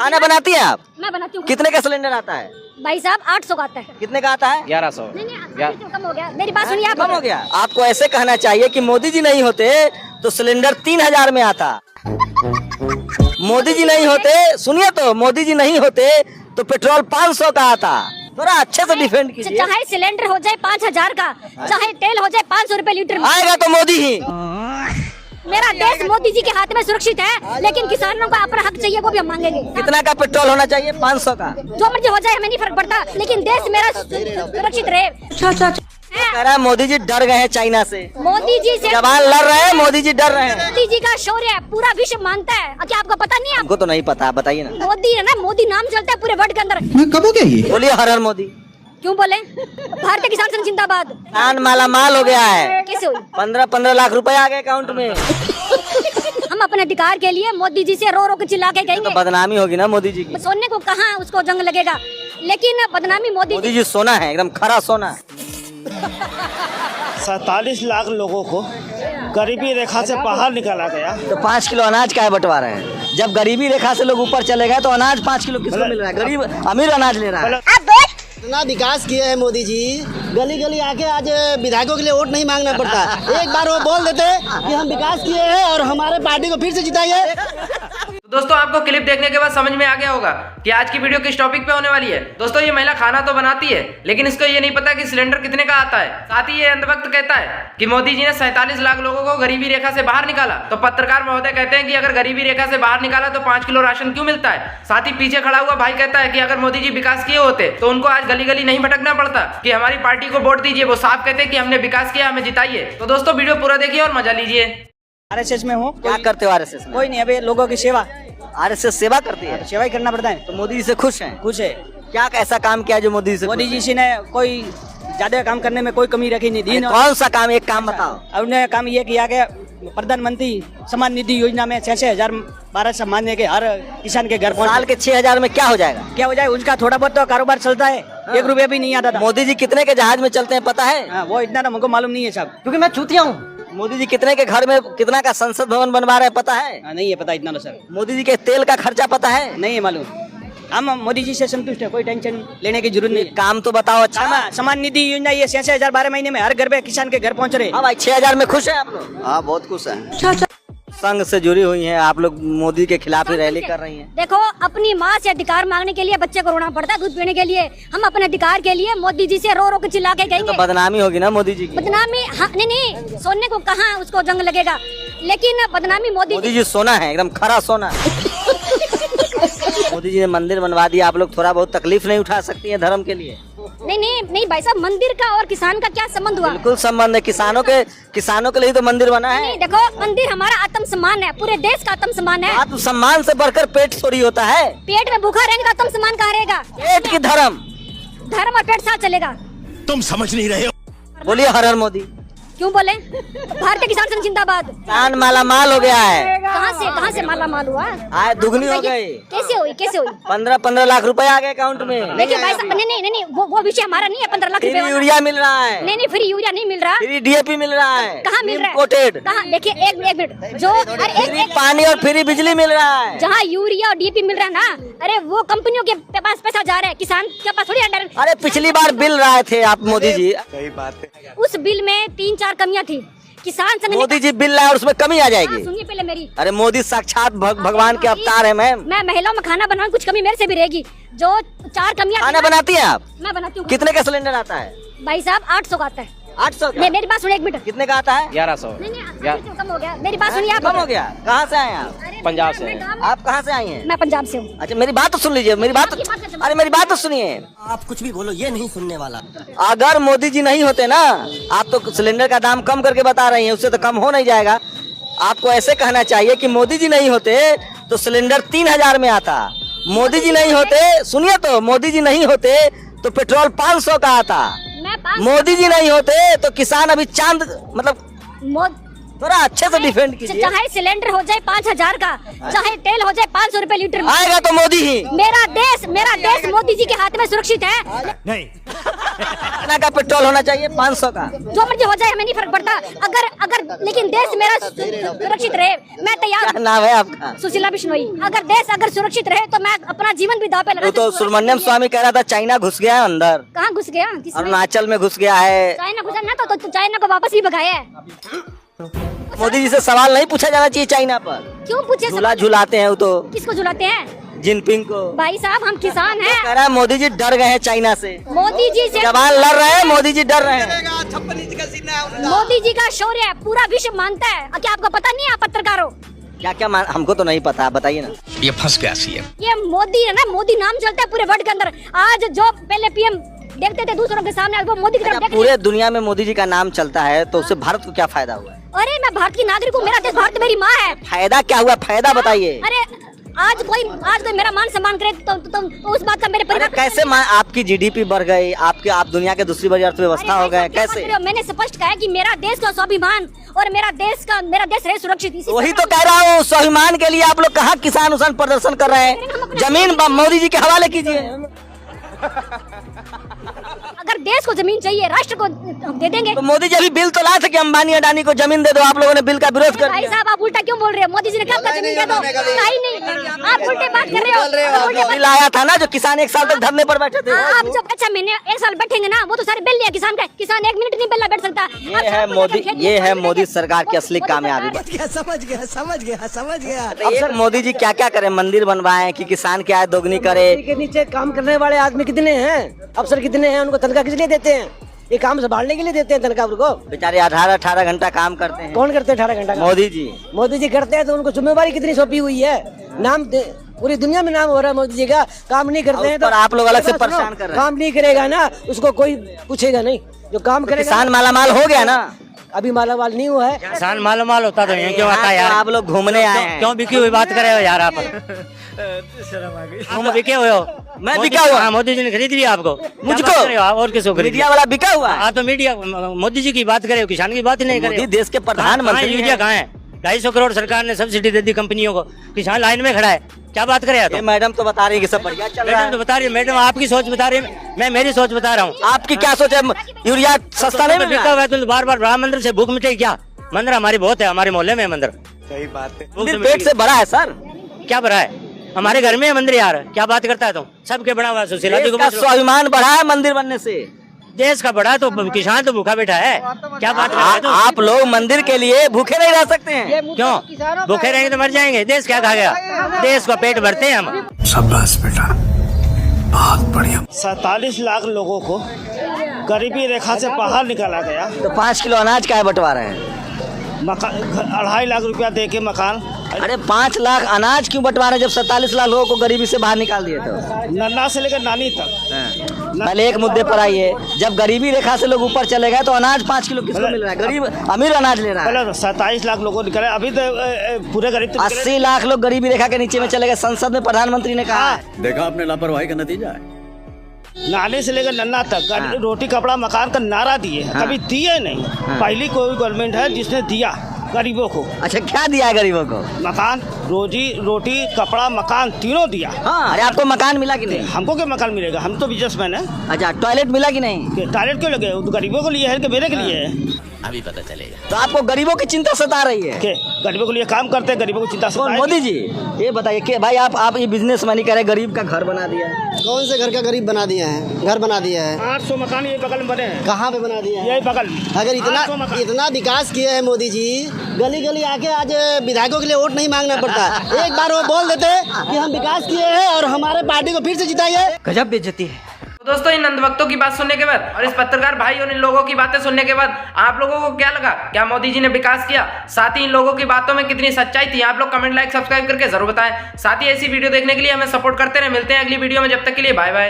खाना बनाती हैं आप? मैं बनाती हूँ। कितने का सिलेंडर आता है भाई साहब 800 का आता है। कितने का आता है? 1100। नहीं कम हो गया, मेरी बात सुनिए आप। कम हो गया। आपको ऐसे कहना चाहिए कि मोदी जी नहीं होते तो सिलेंडर 3000 में आता। मोदी जी नहीं होते, सुनिए तो, मोदी जी नहीं होते तो पेट्रोल 500 का आता। थोड़ा अच्छे से डिफेंड कीजिए। चाहे सिलेंडर हो जाए 5000 का, चाहे तेल हो जाए 500 रुपए लीटर में। आएगा तो मोदी ही। मेरा देश मोदी जी के हाथ में सुरक्षित है, लेकिन किसानों का अपना हक चाहिए, वो भी हम मांगेंगे। कितना का पेट्रोल होना चाहिए? 500 का। जो मर्जी हो जाए, हमें नहीं फर्क पड़ता, लेकिन देश मेरा सुरक्षित रहे। कह रहा है मोदी जी डर गए हैं चाइना से। मोदी जी से जवान लड़ रहे हैं, मोदी जी डर रहे हैं। मोदी जी का शौर्य पूरा विश्व मानता है। क्या आपको पता नहीं है? हमको तो नहीं पता, बताइए ना। मोदी है ना, मोदी नाम चलता है पूरे वर्ल्ड के अंदर। कब हो गया ये? बोलिए हर हर मोदी। क्यों बोले? भारतीय किसान संघ जिंदाबाद। किसान माला माल हो गया है। कैसे हुई? 15-15 लाख रुपए आ गए अकाउंट में। हम अपने अधिकार के लिए मोदी जी से रो रो के चिल्ला के तो कहेंगे। बदनामी होगी ना मोदी जी की। सोने को कहाँ उसको जंग लगेगा, लेकिन बदनामी मोदी जी सोना है, एकदम खरा सोना। 47 लाख लोगों को गरीबी रेखा से बाहर निकाला गया। तो 5 किलो अनाज का बंटवारा है। जब गरीबी रेखा से लोग ऊपर चले गए तो अनाज 5 किलो किसको मिल रहा है? गरीब अमीर अनाज ले रहा है। इतना विकास किए हैं मोदी जी, गली गली आके आज विधायकों के लिए वोट नहीं मांगना पड़ता। एक बार वो बोल देते कि हम विकास किए हैं और हमारे पार्टी को फिर से जिताइए। दोस्तों आपको क्लिप देखने के बाद समझ में आ गया होगा कि आज की वीडियो किस टॉपिक पे होने वाली है। दोस्तों ये महिला खाना तो बनाती है, लेकिन इसको ये नहीं पता कि सिलेंडर कितने का आता है। साथ ही ये अंधभक्त कहता है कि मोदी जी ने 47 लाख लोगों को गरीबी रेखा से बाहर निकाला। तो पत्रकार महोदय कहते हैं कि अगर गरीबी रेखा से बाहर निकाला तो 5 किलो राशन क्यों मिलता है। साथ ही पीछे खड़ा हुआ भाई कहता है कि अगर मोदी जी विकास किए होते तो उनको आज गली गली नहीं भटकना पड़ता कि हमारी पार्टी को वोट दीजिए। वो साफ कहते हैं कि हमने विकास किया, हमें जिताइए। तो दोस्तों वीडियो पूरा देखिए और मजा लीजिए। आरएसएस में हूँ। क्या करते हो आरएसएस में? कोई नहीं, अभी लोगों की सेवा। आरएसएस सेवा करती है, सेवा ही करना पड़ता है। तो मोदी जी से खुश हैं? खुश है। क्या ऐसा काम किया जो मोदी जी से मोदी खुश जी ने कोई ज्यादा काम करने में कोई कमी रखी नहीं। हैं? कौन सा काम? एक काम बताओ। उन्होंने काम ये किया कि प्रधानमंत्री सम्मान निधि योजना में 6,000 12 सम्मान दे के हर किसान के घर साल के 6000 में क्या हो जाएगा? क्या हो जाए, उसका थोड़ा बहुत तो कारोबार चलता है। 1 रुपया भी नहीं आता था। मोदी जी कितने के जहाज में चलते हैं पता है? हाँ, वो इतना तो हमको मालूम नहीं है साहब, क्योंकि मैं चूतिया हूँ। मोदी जी कितने के घर में कितना का संसद भवन बनवा रहे हैं पता है? नहीं है पता इतना तो सर। मोदी जी के तेल का खर्चा पता है? नहीं है मालूम। हम मोदी जी से संतुष्ट है, कोई टेंशन लेने की जरूरत नहीं। काम तो बताओ अच्छा। सम्मान निधि योजना ये 6,000 12 महीने में हर घर पे किसान के घर पहुंच रहे। हाँ भाई, 6000 में खुश है आप लोग? हाँ बहुत खुश है। संघ से जुड़ी हुई हैं आप लोग, मोदी के खिलाफ ही रैली कर रही हैं। देखो, अपनी माँ से अधिकार मांगने के लिए बच्चे को रोना पड़ता है दूध पीने के लिए। हम अपने अधिकार के लिए मोदी जी से रो रो के चिल्ला के कहेंगे। तो बदनामी होगी ना मोदी जी की। बदनामी हाँ, नहीं सोने को कहाँ उसको जंग लगेगा, लेकिन बदनामी मोदी जी सोना है, एकदम खरा सोना। मोदी जी ने मंदिर बनवा दिया, आप लोग थोड़ा बहुत तकलीफ नहीं उठा सकती हैं धर्म के लिए? नहीं भाई साहब, मंदिर का और किसान का क्या संबंध हुआ? बिल्कुल संबंध है। किसानों के लिए तो मंदिर बना है। नहीं देखो, मंदिर हमारा आत्मसम्मान है, पूरे देश का आत्मसम्मान है। आत्मसम्मान से बढ़कर पेट थोड़ी होता है। पेट में भूखा रहेगा तो आत्मसम्मान कहाँ रहेगा? पेट की धर्म और पेट साथ चलेगा। तुम समझ नहीं रहे हो। बोलिए हर हर मोदी। क्यों बोले? भारतीय किसान संघ जिंदाबाद। किसान माला माल हो गया है। कहाँ से माला माल हुआ? आय दुगनी हो गई। कैसे हुई? 15-15 लाख रुपए आ गए अकाउंट में। देखिए भाई साहब, नहीं वो विषय हमारा नहीं है। 15 लाख रुपए फ्री यूरिया मिल रहा है। नहीं फ्री यूरिया नहीं मिल रहा। फ्री डीएपी मिल रहा है। कहाँ मिल रहा है? कोटेड। कहाँ? देखिए एक मिनट, जो फ्री पानी और फ्री बिजली मिल रहा है। जहाँ यूरिया और डीएपी मिल रहा है ना, अरे वो कंपनियों के पास पैसा जा रहा है, किसान के पास थोड़ी। अरे पिछली बार बिल लाए थे आप मोदी जी। सही बात है। उस बिल में 3-4 कमियां थी। किसान संघ मोदी जी बिल लाए और उसमें कमी आ जाएगी। सुनिए पहले मेरी। अरे मोदी साक्षात भगवान के अवतार है मैम। मैं महिलाओं में खाना बनाऊं, कुछ कमी मेरे से भी रहेगी। जो 4 कमियां खाना बनाती हैं आप? मैं बनाती हूँ। कितने का सिलेंडर आता है? भाई साहब 800 का आता है। 800 का? मेरी बात सुनिए 1 मिनट। कितने का आता है? 1100। नहीं कम हो गया, मेरी बात सुनिए आप। कम हो गया? कहाँ से आए आप? पंजाब से। आप कहाँ से आई हैं? मैं पंजाब से हूँ। अच्छा मेरी बात तो सुन लीजिए, मेरी बात अरे मेरी बात तो सुनिए। आप कुछ भी बोलो, ये नहीं सुनने वाला। अगर मोदी जी नहीं होते ना, आप तो सिलेंडर का दाम कम करके बता रही हैं, उससे तो कम हो नहीं जाएगा। आपको ऐसे कहना चाहिए कि मोदी जी नहीं होते तो सिलेंडर 3000 में आता। मोदी जी नहीं होते, सुनिए तो, मोदी जी नहीं होते तो पेट्रोल 500 का आता। मोदी जी नहीं होते तो किसान अभी चांद मतलब थोड़ा अच्छे से डिफेंड कीजिए। चाहे सिलेंडर हो जाए 5000 का, चाहे तेल हो जाए 500 रुपए लीटर में। आएगा तो मोदी ही। मेरा देश मोदी जी के हाथ में सुरक्षित है। नहीं कितना का पेट्रोल होना चाहिए? 500 का। जो मर्जी हो जाए, हमें नहीं फर्क पड़ता। अगर लेकिन देश मेरा सुरक्षित रहे, मैं तैयार। क्या नाम है आपका? सुशीला बिश्नोई। अगर देश अगर सुरक्षित रहे तो मैं अपना जीवन भी दांव पे लगा। तो सुब्रमण्यम स्वामी कह रहा था चाइना घुस गया है अंदर। कहाँ घुस गया? किसमें? अरुणाचल में घुस गया है। चाइना घुसा ना तो चाइना को वापस ही भगाया है। मोदी जी से सवाल नहीं पूछा जाना चाहिए चाइना पर? क्यों पूछे? झूला झुलाते हैं वो तो। किसको झुलाते हैं? जिनपिंग को। भाई साहब, हम किसान हैं। कह रहा है मोदी जी डर गए हैं चाइना से। मोदी जी से जवान लड़ रहे हैं, मोदी जी डर रहे हैं। मोदी जी का शौर्य पूरा विश्व मानता है। क्या आपको पता नहीं है, आप पत्रकार हो? क्या क्या हमको तो नहीं पता, बताइए ना। ये फंस गया सीएम। ये मोदी है ना, मोदी नाम चलता है पूरे वर्ल्ड के अंदर। आज जो पहले पीएम देखते थे दूसरों के सामने, वो मोदी की तरफ देख पूरे दुनिया में मोदी जी का नाम चलता है तो उससे भारत को क्या फायदा हुआ? अरे मैं भारत की नागरिक हूँ, मेरा देश भारत मेरी माँ है। फायदा क्या हुआ? फायदा बताइए। अरे आज कोई मेरा मान सम्मान करे तो उस बात का मेरे परिवार कैसे आपकी जीडीपी बढ़ गई, आप दुनिया के दूसरी बड़ी अर्थव्यवस्था हो गए, कैसे? मैंने स्पष्ट कहा कि मेरा देश का स्वाभिमान और मेरा देश रहे सुरक्षित। वही तो कह रहा हूँ, स्वाभिमान के लिए आप लोग कहाँ किसान उसान प्रदर्शन कर रहे हैं? जमीन मोदी जी के हवाले कीजिए। अगर देश को जमीन चाहिए, राष्ट्र को दे देंगे। तो मोदी जी अभी बिल तो लाए थे कि अंबानी अडानी को जमीन दे दो, आप लोगों ने बिल का विरोध कर भाई दिया। साहब, आप उल्टा क्यों बोल रहे हो? मोदी जी ने कहा जमीन दे दो, कहीं नहीं। आप उल्टे बात कर रहे हो। बिल आया था ना, जो किसान 1 साल तक धरने पर बैठे थे। आप जब 6 महीने 1 साल बैठेंगे ना, वो तो सारे बिल लिया किसान का। किसान 1 मिनट नहीं बेला बैठ सकता। ये है मोदी सरकार की असली कामयाबी। समझ गया। अब मोदी जी क्या क्या करे? मंदिर बनवाए कि किसान की आय दोगुनी करे? के नीचे काम करने वाले आदमी कितने हैं, अफसर कितने हैं, उनको तनख्वाह किस लिए देते हैं? ये काम संभालने के लिए देते हैं तनख्वाह उनको। बेचारे 18-18 घंटा काम करते हैं। कौन करते हैं 18 घंटा? मोदी जी करते हैं, तो उनको जिम्मेवारी कितनी सौंपी हुई है? पूरी दुनिया में नाम हो रहा है मोदी जी का। काम नहीं करते हैं तो आप लोग अलग से परेशान कर रहे हैं। काम नहीं करेगा ना, उसको कोई पूछेगा नहीं। जो काम करेगा, किसान मालामाल हो गया ना। अभी मालामाल नहीं हुआ है। किसान मालामाल होता तो यहाँ क्यों आता यार? आप लोग घूमने आए हैं। क्यों बिकी हुई बात करे हो यार आप? तुम बिके हुए हो? मैं बिका हुआ? मोदी जी ने खरीद लिया आपको। मुझको? और किसको खरीद? मीडिया वाला बिका हुआ? हाँ तो मीडिया मोदी जी की बात करे, किसान की बात ही नहीं करे। मोदी देश के प्रधानमंत्री। मीडिया कहाँ है? 250 करोड़ सरकार ने सब्सिडी दे दी कंपनियों को, किसान लाइन में खड़ा है। क्या बात करे यार? मैडम तो बता रही है कि सब बढ़िया चल रहा है। मैडम तो बता रही है, मैडम आपकी सोच बता रही है, मैं मेरी सोच बता रहा हूँ। आपकी क्या सोच है? यूरिया सस्ता नहीं मिल बिका हुआ है तो बार बार राम मंदिर से भूख मिटे क्या? मंदिर हमारी बहुत है, हमारे मोहल्ले में मंदिर। सही बात है। पेट से बड़ा है सर। क्या बड़ा है? हमारे घर में है मंदिर यार। क्या बात करता है तुम? सबके बड़ा हुआ सुशीला जी को। स्वाभिमान बढ़ा है मंदिर बनने से। देश का बड़ा तो किसान तो भूखा बैठा है। क्या बात करते हो? आप लोग मंदिर के लिए भूखे नहीं रह सकते हैं। क्यों? भूखे रहेंगे तो मर जाएंगे। देश क्या खा गया? देश का पेट भरते हैं हम। शाबाश बेटा, बहुत बढ़िया। 47 लाख लोगों को गरीबी रेखा से बाहर निकाला गया। तो 5 किलो अनाज का बंटवारा है? 2.5 लाख रुपया दे के मकान। अरे 5 लाख अनाज क्यों बंटवारा जब 47 लाख लोगों को गरीबी से बाहर निकाल दिए? तो नन्ना से लेकर नानी तक। पहले एक मुद्दे पर आइए, जब गरीबी रेखा से लोग ऊपर चले गए तो अनाज 5 किलो किसको मिल रहा है? गरीब अमीर अनाज ले रहा है। पहले 27 लाख लोगों निकले, अभी तो पूरे गरीब 80 लाख लोग गरीबी रेखा के नीचे में चले गए। संसद में प्रधानमंत्री ने कहा देखा आपने लापरवाही का नतीजा है। नानी से लेकर नन्ना तक रोटी कपड़ा मकान का नारा दिए, कभी दिए नहीं। पहली कोई गवर्नमेंट है जिसने दिया गरीबों को। अच्छा, क्या दिया है गरीबों को? मकान, रोटी कपड़ा मकान तीनों दिया। हाँ, अरे आपको मकान मिला कि नहीं? हमको क्या मकान मिलेगा? हम तो बिजनेसमैन है। अच्छा, टॉयलेट मिला कि नहीं? टॉयलेट क्यों लगे? तो गरीबों के लिए है कि मेरे के लिए है? अभी पता चलेगा। तो आपको गरीबों की चिंता सता रही है? गरीबों के लिए काम करते हैं, गरीबों की चिंता कौन? मोदी जी। ये बताइए कि भाई आप ये बिजनेस मनी करे, गरीब का घर बना दिया। कौन से घर का गरीब बना दिया है? घर बना दिया है। 800 मकान ये बगल में बने हैं। कहाँ पे बना दिया है? यही बगल। अगर इतना विकास किए हैं मोदी जी, गली गली आके आज विधायकों के लिए वोट नहीं मांगना पड़ता। एक बार वो बोल देते कि हम विकास किए हैं और हमारे पार्टी को फिर से जिताइए। गजब बेइज्जती है। तो दोस्तों, इन अंधभक्तों की बात सुनने के बाद और इस पत्रकार भाई और इन लोगों की बातें सुनने के बाद आप लोगों को क्या लगा? क्या मोदी जी ने विकास किया? साथ ही इन लोगों की बातों में कितनी सच्चाई थी? आप लोग कमेंट, लाइक, सब्सक्राइब करके जरूर बताएं। साथ ही ऐसी वीडियो देखने के लिए हमें सपोर्ट करते रहे। मिलते हैं अगली वीडियो में, जब तक के लिए बाय बाय।